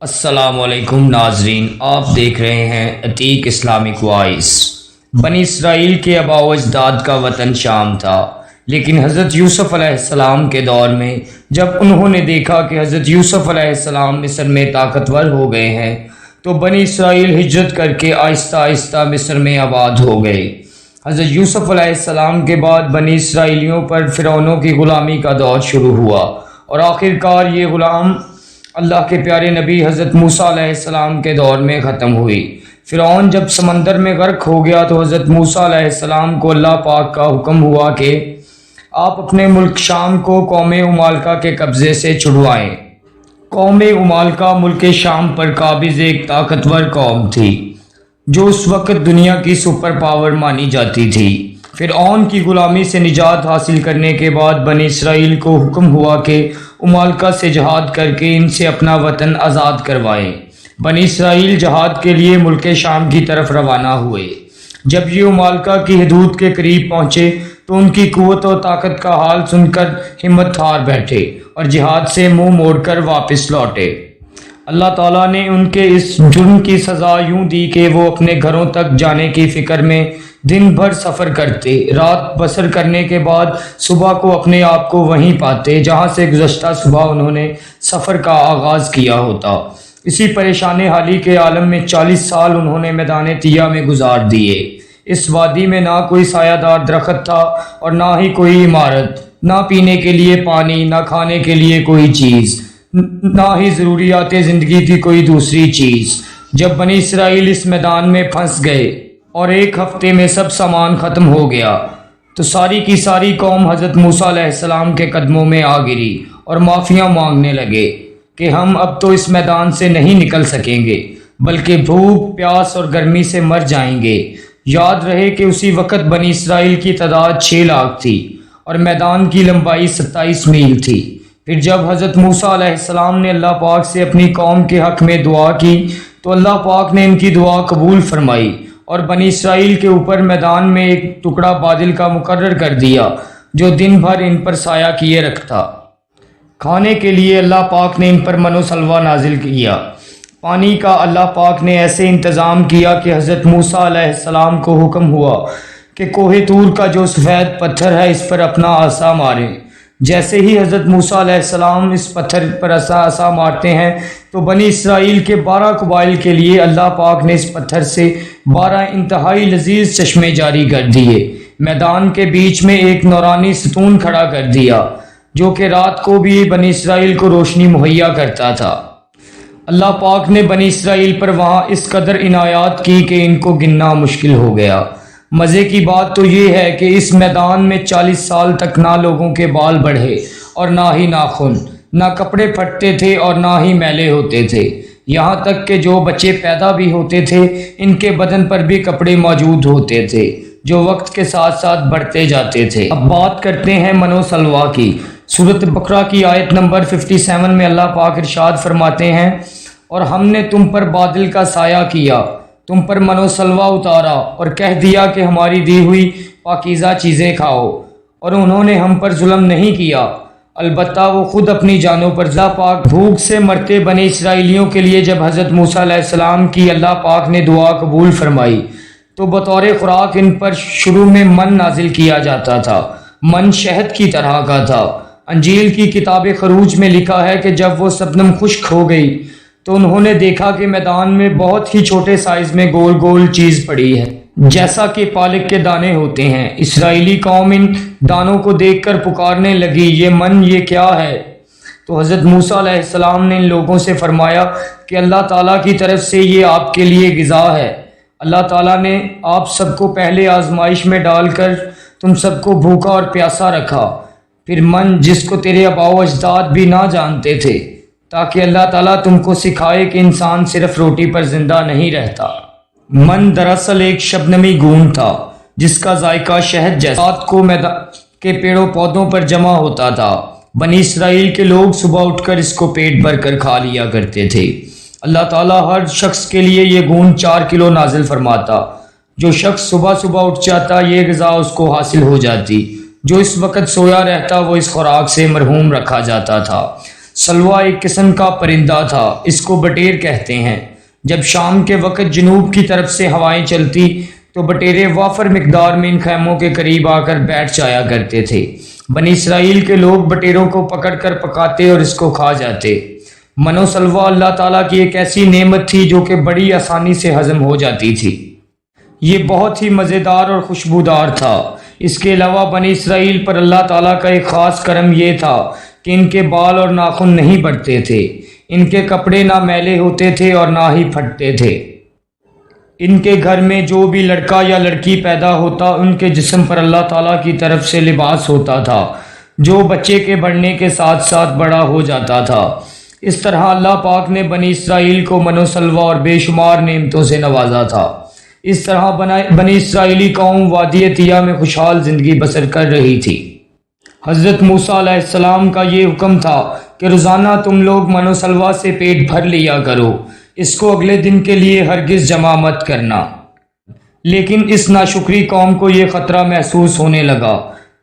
السلام علیکم ناظرین، آپ دیکھ رہے ہیں عتیق اسلامک وائس۔ بنی اسرائیل کے آباء و اجداد کا وطن شام تھا، لیکن حضرت یوسف علیہ السلام کے دور میں جب انہوں نے دیکھا کہ حضرت یوسف علیہ السلام مصر میں طاقتور ہو گئے ہیں تو بنی اسرائیل ہجرت کر کے آہستہ آہستہ مصر میں آباد ہو گئے۔ حضرت یوسف علیہ السلام کے بعد بنی اسرائیلیوں پر فرعونوں کی غلامی کا دور شروع ہوا اور آخر کار یہ غلام اللہ کے پیارے نبی حضرت موسیٰ علیہ السلام کے دور میں ختم ہوئی۔ فرعون جب سمندر میں غرق ہو گیا تو حضرت موسیٰ علیہ السلام کو اللہ پاک کا حکم ہوا کہ آپ اپنے ملک شام کو قوم عمالقہ کے قبضے سے چھڑوائیں۔ قوم عمالقہ ملک شام پر قابض ایک طاقتور قوم تھی جو اس وقت دنیا کی سپر پاور مانی جاتی تھی۔ فرعون کی غلامی سے نجات حاصل کرنے کے بعد بنی اسرائیل کو حکم ہوا کہ عمالقہ سے جہاد کر کے ان سے اپنا وطن آزاد کروائیں۔ بنی اسرائیل جہاد کے لیے ملک شام کی طرف روانہ ہوئے۔ جب یہ عمالقہ کی حدود کے قریب پہنچے تو ان کی قوت و طاقت کا حال سن کر ہمت ہار بیٹھے اور جہاد سے منہ موڑ کر واپس لوٹے۔ اللہ تعالیٰ نے ان کے اس جرم کی سزا یوں دی کہ وہ اپنے گھروں تک جانے کی فکر میں دن بھر سفر کرتے، رات بسر کرنے کے بعد صبح کو اپنے آپ کو وہیں پاتے جہاں سے گزشتہ صبح انہوں نے سفر کا آغاز کیا ہوتا۔ اسی پریشان حالی کے عالم میں 40 سال انہوں نے میدان طیہ میں گزار دیے۔ اس وادی میں نہ کوئی سایہ دار درخت تھا اور نہ ہی کوئی عمارت، نہ پینے کے لیے پانی، نہ کھانے کے لیے کوئی چیز، نہ ہی ضروریات زندگی کی کوئی دوسری چیز۔ جب بنی اسرائیل اس میدان میں پھنس گئے اور ایک ہفتے میں سب سامان ختم ہو گیا تو ساری کی ساری قوم حضرت موسیٰ علیہ السلام کے قدموں میں آ گری اور معافیاں مانگنے لگے کہ ہم اب تو اس میدان سے نہیں نکل سکیں گے بلکہ بھوک، پیاس اور گرمی سے مر جائیں گے۔ یاد رہے کہ اسی وقت بنی اسرائیل کی تعداد 6 لاکھ تھی اور میدان کی لمبائی 27 میل تھی۔ پھر جب حضرت موسیٰ علیہ السلام نے اللہ پاک سے اپنی قوم کے حق میں دعا کی تو اللہ پاک نے ان کی دعا قبول فرمائی اور بنی اسرائیل کے اوپر میدان میں ایک ٹکڑا بادل کا مقرر کر دیا جو دن بھر ان پر سایہ کیے رکھتا۔ کھانے کے لیے اللہ پاک نے ان پر من و سلوہ نازل کیا۔ پانی کا اللہ پاک نے ایسے انتظام کیا کہ حضرت موسیٰ علیہ السلام کو حکم ہوا کہ کوہ طور کا جو سفید پتھر ہے اس پر اپنا عصا ماریں۔ جیسے ہی حضرت موسیٰ علیہ السلام اس پتھر پر عصا مارتے ہیں تو بنی اسرائیل کے 12 قبائل کے لیے اللہ پاک نے اس پتھر سے 12 انتہائی لذیذ چشمے جاری کر دیے۔ میدان کے بیچ میں ایک نورانی ستون کھڑا کر دیا جو کہ رات کو بھی بنی اسرائیل کو روشنی مہیا کرتا تھا۔ اللہ پاک نے بنی اسرائیل پر وہاں اس قدر عنایات کی کہ ان کو گننا مشکل ہو گیا۔ مزے کی بات تو یہ ہے کہ اس میدان میں 40 سال تک نہ لوگوں کے بال بڑھے اور نہ ہی ناخن، نہ کپڑے پھٹتے تھے اور نہ ہی میلے ہوتے تھے، یہاں تک کہ جو بچے پیدا بھی ہوتے تھے ان کے بدن پر بھی کپڑے موجود ہوتے تھے جو وقت کے ساتھ ساتھ بڑھتے جاتے تھے۔ اب بات کرتے ہیں من و سلوہ کی۔ سورۃ بقرہ کی آیت نمبر 57 میں اللہ پاک ارشاد فرماتے ہیں، اور ہم نے تم پر بادل کا سایہ کیا، تم پر من و سلوہ اتارا اور کہہ دیا کہ ہماری دی ہوئی پاکیزہ چیزیں کھاؤ، اور انہوں نے ہم پر ظلم نہیں کیا، البتہ وہ خود اپنی جانوں پر اللہ پاک بھوک سے مرتے بنی اسرائیلیوں کے لیے جب حضرت موسیٰ علیہ السلام کی اللہ پاک نے دعا قبول فرمائی تو بطور خوراک ان پر شروع میں من نازل کیا جاتا تھا۔ من شہد کی طرح کا تھا۔ انجیل کی کتاب خروج میں لکھا ہے کہ جب وہ شبنم خشک ہو گئی تو انہوں نے دیکھا کہ میدان میں بہت ہی چھوٹے سائز میں گول گول چیز پڑی ہے جیسا کہ پالک کے دانے ہوتے ہیں۔ اسرائیلی قوم ان دانوں کو دیکھ کر پکارنے لگی، یہ من یہ کیا ہے؟ تو حضرت موسیٰ علیہ السلام نے ان لوگوں سے فرمایا کہ اللہ تعالیٰ کی طرف سے یہ آپ کے لیے غذا ہے۔ اللہ تعالیٰ نے آپ سب کو پہلے آزمائش میں ڈال کر تم سب کو بھوکا اور پیاسا رکھا، پھر من جس کو تیرے آباء و اجداد بھی نہ جانتے تھے، تاکہ اللہ تعالیٰ تم کو سکھائے کہ انسان صرف روٹی پر زندہ نہیں رہتا۔ من دراصل ایک شبنمی گون تھا جس کا ذائقہ شہد جیسا رات کو میدان کے پیڑوں پودوں پر جمع ہوتا تھا۔ بنی اسرائیل کے لوگ صبح اٹھ کر اس کو پیٹ بھر کر کھا لیا کرتے تھے۔ اللہ تعالیٰ ہر شخص کے لیے یہ گون 4 کلو نازل فرماتا۔ جو شخص صبح صبح اٹھ جاتا یہ غذا اس کو حاصل ہو جاتی، جو اس وقت سویا رہتا وہ اس خوراک سے محروم رکھا جاتا تھا۔ سلوا ایک قسم کا پرندہ تھا، اس کو بٹیر کہتے ہیں۔ جب شام کے وقت جنوب کی طرف سے ہوائیں چلتی تو بٹیرے وافر مقدار میں ان خیموں کے قریب آ کر بیٹھ جایا کرتے تھے۔ بنی اسرائیل کے لوگ بٹیروں کو پکڑ کر پکاتے اور اس کو کھا جاتے۔ من و سلوا اللہ تعالیٰ کی ایک ایسی نعمت تھی جو کہ بڑی آسانی سے ہضم ہو جاتی تھی۔ یہ بہت ہی مزیدار اور خوشبودار تھا۔ اس کے علاوہ بنی اسرائیل پر اللہ تعالیٰ کا ایک خاص کرم یہ تھا کہ ان کے بال اور ناخن نہیں بڑھتے تھے، ان کے کپڑے نہ میلے ہوتے تھے اور نہ ہی پھٹتے تھے۔ ان کے گھر میں جو بھی لڑکا یا لڑکی پیدا ہوتا ان کے جسم پر اللہ تعالیٰ کی طرف سے لباس ہوتا تھا جو بچے کے بڑھنے کے ساتھ ساتھ بڑا ہو جاتا تھا۔ اس طرح اللہ پاک نے بنی اسرائیل کو من و سلوا اور بے شمار نعمتوں سے نوازا تھا۔ اس طرح بنی اسرائیلی قوم وادی طیہ میں خوشحال زندگی بسر کر رہی تھی۔ حضرت موسیٰ علیہ السلام کا یہ حکم تھا کہ روزانہ تم لوگ من و سلوا سے پیٹ بھر لیا کرو، اس کو اگلے دن کے لیے ہرگز جمع مت کرنا۔ لیکن اس ناشکری قوم کو یہ خطرہ محسوس ہونے لگا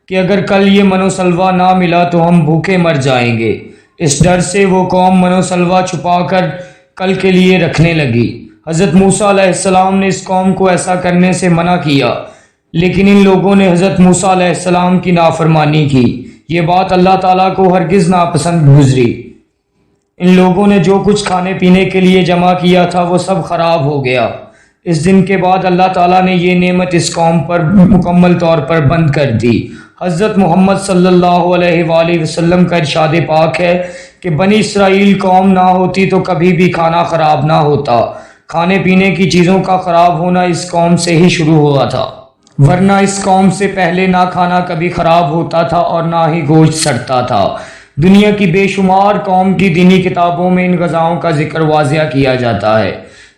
کہ اگر کل یہ من و سلوا نہ ملا تو ہم بھوکے مر جائیں گے۔ اس ڈر سے وہ قوم من و سلوا چھپا کر کل کے لیے رکھنے لگی۔ حضرت موسیٰ علیہ السلام نے اس قوم کو ایسا کرنے سے منع کیا، لیکن ان لوگوں نے حضرت موسیٰ علیہ السلام کی نافرمانی کی۔ یہ بات اللہ تعالیٰ کو ہرگز ناپسند گزری۔ ان لوگوں نے جو کچھ کھانے پینے کے لیے جمع کیا تھا وہ سب خراب ہو گیا۔ اس دن کے بعد اللہ تعالیٰ نے یہ نعمت اس قوم پر مکمل طور پر بند کر دی۔ حضرت محمد صلی اللہ علیہ وآلہ وسلم کا ارشاد پاک ہے کہ بنی اسرائیل قوم نہ ہوتی تو کبھی بھی کھانا خراب نہ ہوتا۔ کھانے پینے کی چیزوں کا خراب ہونا اس قوم سے ہی شروع ہوا تھا، ورنہ اس قوم سے پہلے نہ کھانا کبھی خراب ہوتا تھا اور نہ ہی گوشت سڑتا تھا۔ دنیا کی بے شمار قوم کی دینی کتابوں میں ان غذاؤں کا ذکر واضح کیا جاتا ہے۔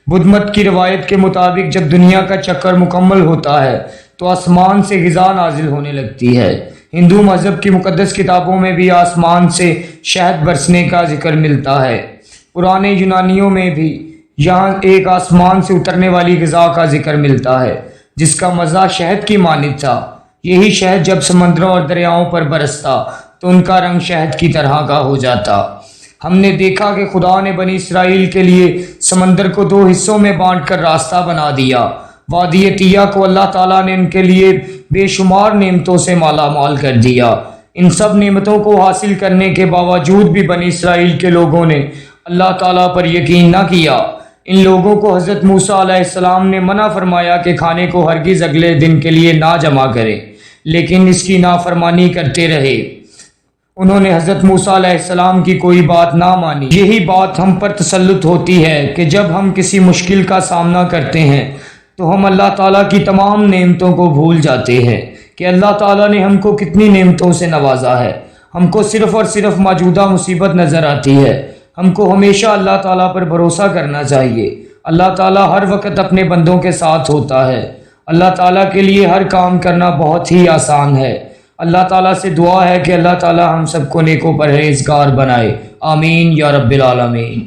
بدھ مت کی روایت کے مطابق جب دنیا کا چکر مکمل ہوتا ہے تو آسمان سے غذا نازل ہونے لگتی ہے۔ ہندو مذہب کی مقدس کتابوں میں بھی آسمان سے شہد برسنے کا ذکر ملتا ہے۔ پرانے یونانیوں میں بھی یہاں ایک آسمان سے اترنے والی غذا کا ذکر ملتا ہے جس کا مزہ شہد کی مانند تھا۔ یہی شہد جب سمندروں اور دریاؤں پر برستا تو ان کا رنگ شہد کی طرح کا ہو جاتا۔ ہم نے دیکھا کہ خدا نے بنی اسرائیل کے لیے سمندر کو 2 حصوں میں بانٹ کر راستہ بنا دیا۔ وادی طیہ کو اللہ تعالیٰ نے ان کے لیے بے شمار نعمتوں سے مالا مال کر دیا۔ ان سب نعمتوں کو حاصل کرنے کے باوجود بھی بنی اسرائیل کے لوگوں نے اللہ تعالیٰ پر یقین نہ کیا۔ ان لوگوں کو حضرت موسیٰ علیہ السلام نے منع فرمایا کہ کھانے کو ہرگز اگلے دن کے لیے نہ جمع کریں، لیکن اس کی نافرمانی کرتے رہے۔ انہوں نے حضرت موسیٰ علیہ السلام کی کوئی بات نہ مانی۔ یہی بات ہم پر تسلط ہوتی ہے کہ جب ہم کسی مشکل کا سامنا کرتے ہیں تو ہم اللہ تعالیٰ کی تمام نعمتوں کو بھول جاتے ہیں کہ اللہ تعالیٰ نے ہم کو کتنی نعمتوں سے نوازا ہے۔ ہم کو صرف اور صرف موجودہ مصیبت نظر آتی ہے۔ ہم کو ہمیشہ اللہ تعالیٰ پر بھروسہ کرنا چاہیے۔ اللہ تعالیٰ ہر وقت اپنے بندوں کے ساتھ ہوتا ہے۔ اللہ تعالیٰ کے لیے ہر کام کرنا بہت ہی آسان ہے۔ اللہ تعالیٰ سے دعا ہے کہ اللہ تعالیٰ ہم سب کو نیک و پرہیزگار بنائے۔ آمین یا رب العالمین۔